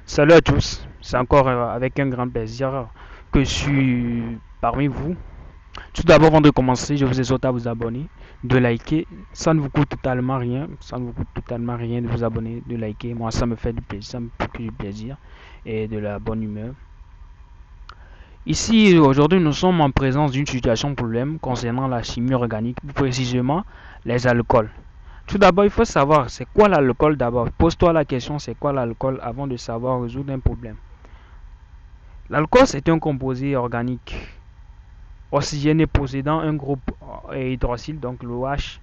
Salut à tous, c'est encore avec un grand plaisir que je suis parmi vous. Tout d'abord, avant de commencer, je vous exhorte à vous abonner, de liker. Ça ne vous coûte totalement rien, ça ne vous coûte totalement rien de vous abonner, de liker. Moi, ça me fait du plaisir, ça me procure du plaisir et de la bonne humeur. Ici, aujourd'hui, nous sommes en présence d'une situation problème concernant la chimie organique, plus précisément les alcools. Tout d'abord, il faut savoir c'est quoi l'alcool d'abord. Pose-toi la question c'est quoi l'alcool avant de savoir résoudre un problème. L'alcool, c'est un composé organique oxygéné possédant un groupe hydroxyle, donc le OH,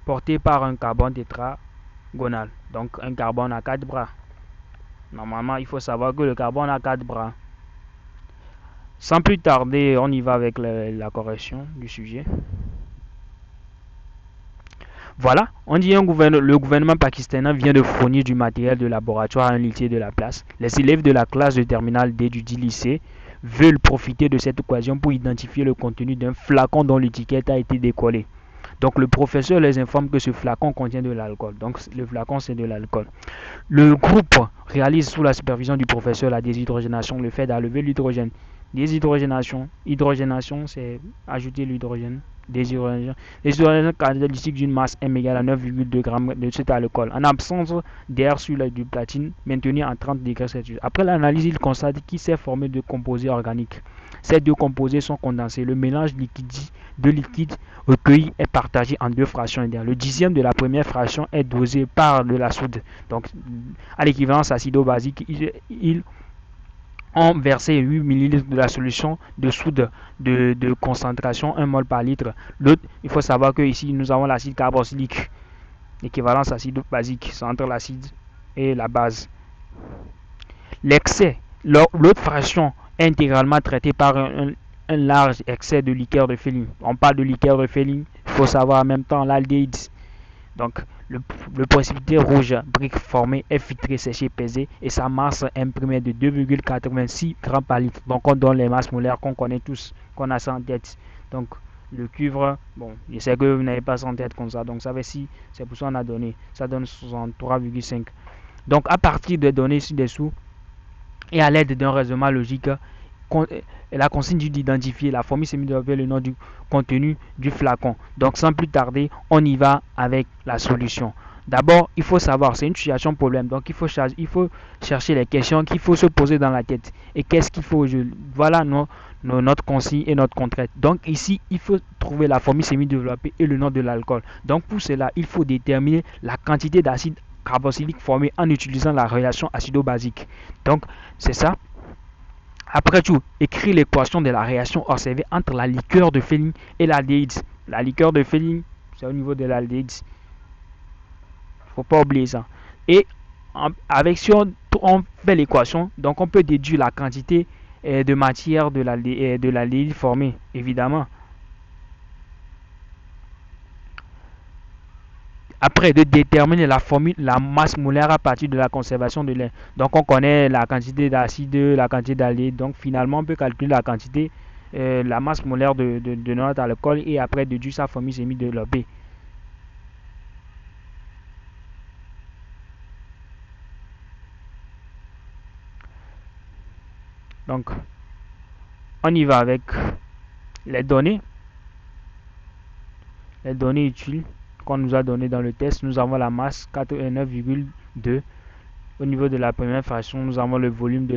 porté par un carbone tétragonal, donc un carbone à 4 bras. Normalement, il faut savoir que le carbone a 4 bras. Sans plus tarder, on y va avec la correction du sujet. Voilà, on dit le gouvernement pakistanais vient de fournir du matériel de laboratoire à un litier de la place. Les élèves de la classe de terminale D du dit lycée veulent profiter de cette occasion pour identifier le contenu d'un flacon dont l'étiquette a été décollée. Donc le professeur les informe que ce flacon contient de l'alcool. Donc le flacon c'est de l'alcool. Le groupe réalise sous la supervision du professeur la déshydrogénation, le fait d'enlever l'hydrogène. Déshydrogénation, hydrogénation c'est ajouter l'hydrogène. Déshydrogénation caractéristique d'une masse M égale à 9,2 g de cet alcool. En absence d'air sur du platine maintenu à 30 degrés Celsius. Après l'analyse, il constate qu'il s'est formé de composés organiques. Ces deux composés sont condensés. Le mélange de liquide recueilli est partagé en deux fractions égales. Le dixième de la première fraction est dosé par de la soude. Donc, à l'équivalence acido-basique, ils ont versé 8 ml de la solution de soude de concentration 1 mol par litre. L'autre, il faut savoir que ici nous avons l'acide carboxylique, l'équivalence acide-basique, c'est entre l'acide et la base. L'excès, l'autre fraction est intégralement traitée par un large excès de liqueur de Fehling. On parle de liqueur de Fehling, il faut savoir en même temps l'aldéhyde. Donc, le précipité rouge brique formé est filtré, séché, pesé et sa masse imprimée de 2,86 g par litre. Donc, on donne les masses molaires qu'on connaît tous, qu'on a ça en tête. Donc, le cuivre, bon, je sais que vous n'avez pas ça en tête comme ça. Donc, ça fait si, c'est pour ça qu'on a donné. Ça donne 63,5. Donc, à partir des données ci-dessous et à l'aide d'un raisonnement logique, la consigne d'identifier la formule semi-développée, le nom du contenu du flacon. Donc sans plus tarder, on y va avec la solution. D'abord, il faut savoir, c'est une situation problème. Donc il faut chercher les questions qu'il faut se poser dans la tête. Et qu'est-ce qu'il faut voilà notre consigne et notre contrainte. Donc ici, il faut trouver la formule semi-développée et le nom de l'alcool. Donc pour cela, il faut déterminer la quantité d'acide carboxylique formée en utilisant la relation acido-basique. Donc c'est ça. Après tout, écris l'équation de la réaction observée entre la liqueur de Fehling et l'aldéhyde. La liqueur de Fehling, c'est au niveau de l'aldéhyde. Il ne faut pas oublier ça. Et si on fait l'équation, donc on peut déduire la quantité de matière de l'aldéhyde formée, évidemment. Après, de déterminer la formule, la masse molaire à partir de la conservation de l'air. Donc, on connaît la quantité d'acide, la quantité d'aldéhyde. Donc, finalement, on peut calculer la quantité, la masse molaire de notre alcool et après déduire sa formule semi-développée. Donc, on y va avec les données. Les données utiles qu'on nous a données dans le test. Nous avons la masse 89,2. Au niveau de la première fraction, nous avons le volume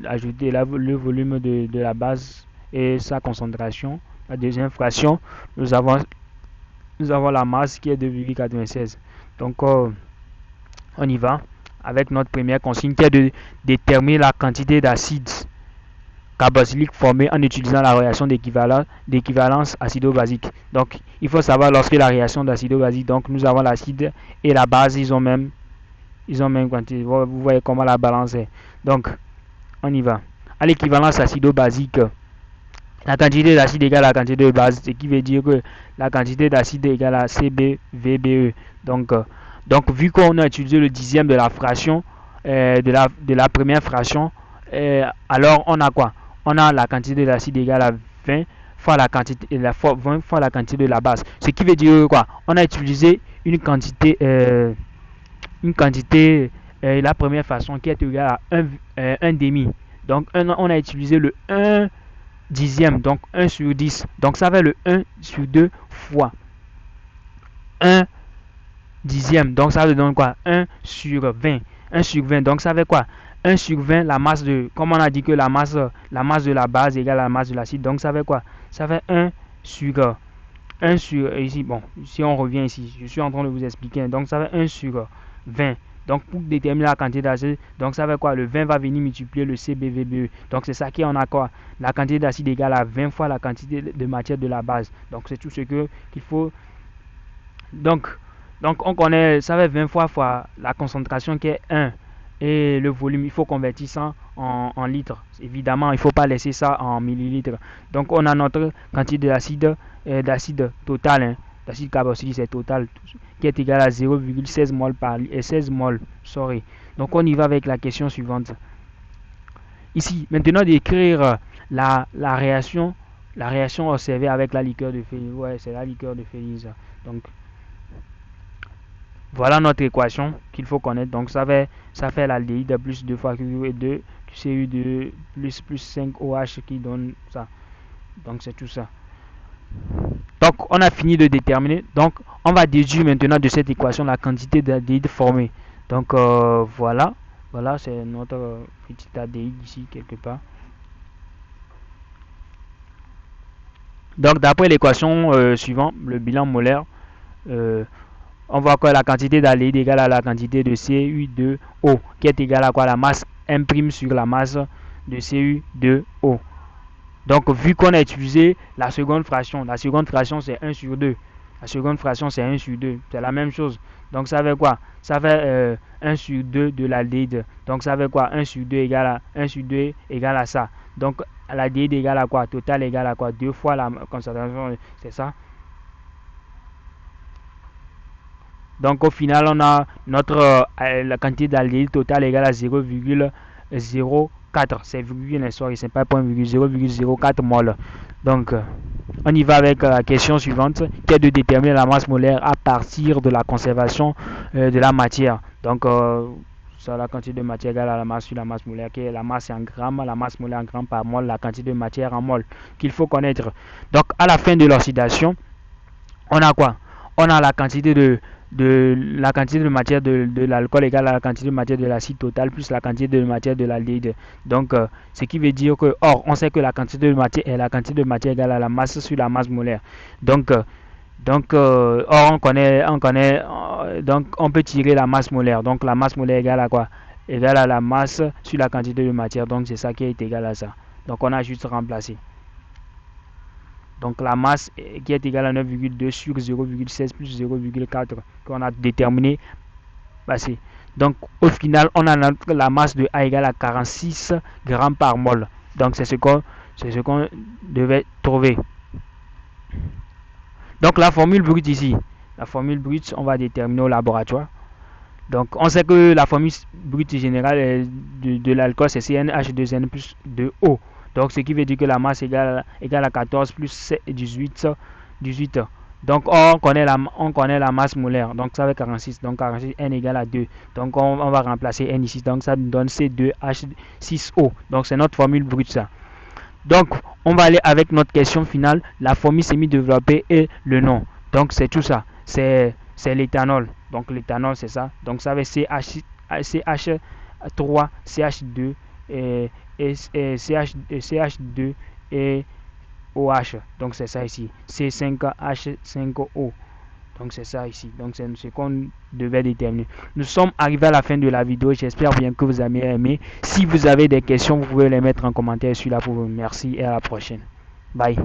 ajouter le volume de la base et sa concentration. La deuxième fraction, nous avons la masse qui est de 2,96. Donc, on y va avec notre première consigne qui est de déterminer la quantité d'acide carboxylique formée en utilisant la réaction d'équivalence acido-basique. Donc, il faut savoir lorsque la réaction d'acido-basique, donc nous avons l'acide et la base, ils ont même quantité. Vous voyez comment la balance est. Donc, on y va. À l'équivalence acido-basique, la quantité d'acide égale à la quantité de base, ce qui veut dire que la quantité d'acide égale à CbVBE. Donc vu qu'on a utilisé le dixième de la fraction, de la première fraction, alors on a quoi? On a la quantité d'acide égale à 20 fois la quantité, 20 fois la quantité de la base. Ce qui veut dire quoi? On a utilisé une quantité la première fraction qui est égale à 1 demi. Donc on a utilisé le 1 dixième, donc 1 sur 10. Donc ça fait le 1 sur 2 fois 1 dixième. Donc ça veut donner quoi? 1 sur 20. 1 sur 20. Donc ça fait quoi? 1 sur 20, la masse de... Comme on a dit que la masse de la base égale à la masse de l'acide. Donc ça fait quoi? Ça fait 1 sur... 1 sur... Ici, bon, si on revient ici, je suis en train de vous expliquer. Donc ça fait 1 sur 20. Donc pour déterminer la quantité d'acide, donc ça fait quoi? Le 20 va venir multiplier le CBVBE. Donc c'est ça qui est en accord. La quantité d'acide égale à 20 fois la quantité de matière de la base. Donc c'est tout ce qu'il faut. Donc on connaît, ça fait 20 fois la concentration qui est 1 et le volume, il faut convertir ça en litres. Évidemment, il ne faut pas laisser ça en millilitres. Donc on a notre quantité d'acide total, hein, d'acide carboxylique, c'est total, qui est égal à 0,16 mol par 16 mol. Sorry. Donc on y va avec la question suivante. Ici, maintenant d'écrire la réaction observée avec la liqueur de Félix. Ouais, c'est la liqueur de Félix. Donc voilà notre équation qu'il faut connaître. Donc ça fait l'aldéhyde plus 2 fois QU2 CU2 plus 5 OH qui donne ça. Donc c'est tout ça. Donc on a fini de déterminer. Donc on va déduire maintenant de cette équation la quantité d'aldéhyde formée. Donc voilà c'est notre petit aldéhyde ici quelque part. Donc d'après l'équation suivante, le bilan molaire, on voit que la quantité d'aldéhyde est égale à la quantité de Cu2O, qui est égale à quoi? La masse M' sur la masse de Cu2O. Donc, vu qu'on a utilisé la seconde fraction c'est 1 sur 2. La seconde fraction c'est 1 sur 2. C'est la même chose. Donc, ça fait quoi? Ça fait 1 sur 2 de l'aldéhyde. Donc, ça fait quoi? 1 sur 2 égale à ça. Donc, l'aldéhyde égale à quoi? Total égale à quoi? 2 fois la concentration, c'est ça. Donc au final, on a notre la quantité d'aldéhyde totale égale à 0,04. C'est virgule, c'est pas point virgule, 0,04 mol. Donc on y va avec la question suivante qui est de déterminer la masse molaire à partir de la conservation de la matière. Donc ça, la quantité de matière égale à la masse sur la masse molaire, qui est la masse en grammes, la masse molaire en grammes par mol, la quantité de matière en mol qu'il faut connaître. Donc à la fin de l'oxydation, on a quoi? On a la quantité de matière de l'alcool égale à la quantité de matière de l'acide total plus la quantité de matière de l'aldéhyde. Donc ce qui veut dire que, or on sait que la quantité de matière est la quantité de matière égale à la masse sur la masse molaire. Donc or donc on peut tirer la masse molaire. Donc la masse molaire égale à quoi? Égale à la masse sur la quantité de matière. Donc c'est ça qui est égal à ça. Donc on a juste remplacé. Donc la masse qui est égale à 9,2 sur 0,16 plus 0,4 qu'on a déterminé. Passé. Donc au final, on a la masse de A égale à 46 grammes par mol. Donc c'est ce qu'on devait trouver. Donc la formule brute ici, la formule brute, on va déterminer au laboratoire. Donc on sait que la formule brute générale de l'alcool c'est CnH2n plus 2O. Donc ce qui veut dire que la masse égale à 14 plus 18. Donc on connaît la masse molaire. Donc ça fait 46. Donc 46 N égale à 2. Donc on va remplacer N ici. Donc ça nous donne C2H6O. Donc c'est notre formule brute ça. Donc on va aller avec notre question finale. La formule semi-développée et le nom. Donc c'est tout ça. C'est l'éthanol. Donc l'éthanol c'est ça. Donc ça va CH3, CH2 et CH2 et OH. Donc c'est ça ici. C5H5O. Donc c'est ça ici. Donc c'est ce qu'on devait déterminer. Nous sommes arrivés à la fin de la vidéo. J'espère bien que vous avez aimé. Si vous avez des questions, vous pouvez les mettre en commentaire. Je suis là pour vous. Merci et à la prochaine. Bye.